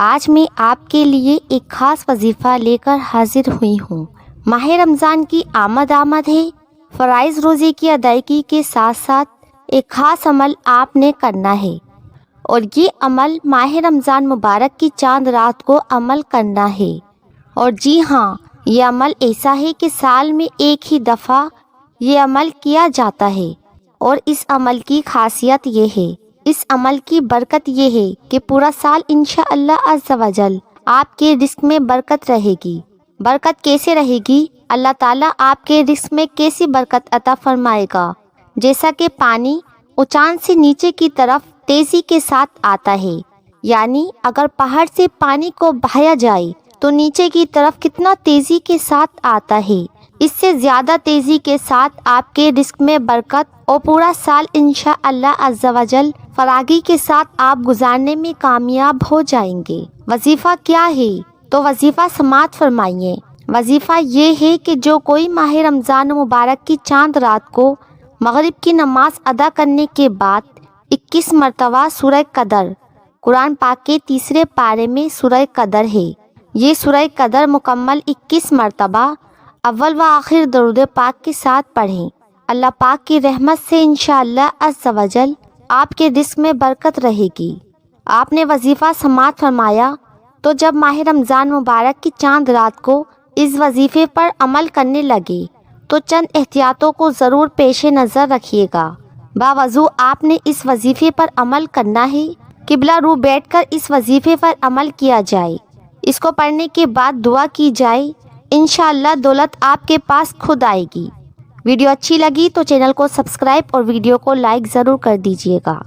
آج میں آپ کے لیے ایک خاص وظیفہ لے کر حاضر ہوئی ہوں۔ ماہ رمضان کی آمد ہے۔ فرائض روزے کی ادائیگی کے ساتھ ساتھ ایک خاص عمل آپ نے کرنا ہے، اور یہ عمل ماہ رمضان مبارک کی چاند رات کو عمل کرنا ہے۔ اور جی ہاں، یہ عمل ایسا ہے کہ سال میں ایک ہی دفعہ یہ عمل کیا جاتا ہے، اور اس عمل کی خاصیت یہ ہے، اس عمل کی برکت یہ ہے کہ پورا سال انشاءاللہ عز و جل آپ کے رزق میں برکت رہے گی۔ برکت کیسے رہے گی؟ اللہ تعالیٰ آپ کے رزق میں کیسی برکت عطا فرمائے گا؟ جیسا کہ پانی اونچان سے نیچے کی طرف تیزی کے ساتھ آتا ہے، یعنی اگر پہاڑ سے پانی کو بہایا جائے تو نیچے کی طرف کتنا تیزی کے ساتھ آتا ہے، اس سے زیادہ تیزی کے ساتھ آپ کے رزق میں برکت، اور پورا سال انشاءاللہ عز و جل فراغی کے ساتھ آپ گزارنے میں کامیاب ہو جائیں گے۔ وظیفہ کیا ہے؟ تو وظیفہ سماعت فرمائیے۔ وظیفہ یہ ہے کہ جو کوئی ماہ رمضان مبارک کی چاند رات کو مغرب کی نماز ادا کرنے کے بعد 21 مرتبہ سورہ قدر، قرآن پاک کے تیسرے پارے میں سورہ قدر ہے، یہ سورہ قدر مکمل 21 مرتبہ اول و آخر درود پاک کے ساتھ پڑھیں۔ اللہ پاک کی رحمت سے انشاءاللہ عز و جل آپ کے رزق میں برکت رہے گی۔ آپ نے وظیفہ سماعت فرمایا تو جب ماہ رمضان مبارک کی چاند رات کو اس وظیفے پر عمل کرنے لگے تو چند احتیاطوں کو ضرور پیش نظر رکھیے گا۔ باوضو آپ نے اس وظیفے پر عمل کرنا ہے، قبلہ رو بیٹھ کر اس وظیفے پر عمل کیا جائے، اس کو پڑھنے کے بعد دعا کی جائے، انشاءاللہ دولت آپ کے پاس خود آئے گی۔ ویڈیو اچھی لگی تو چینل کو سبسکرائب اور ویڈیو کو لائک ضرور کر دیجیے گا۔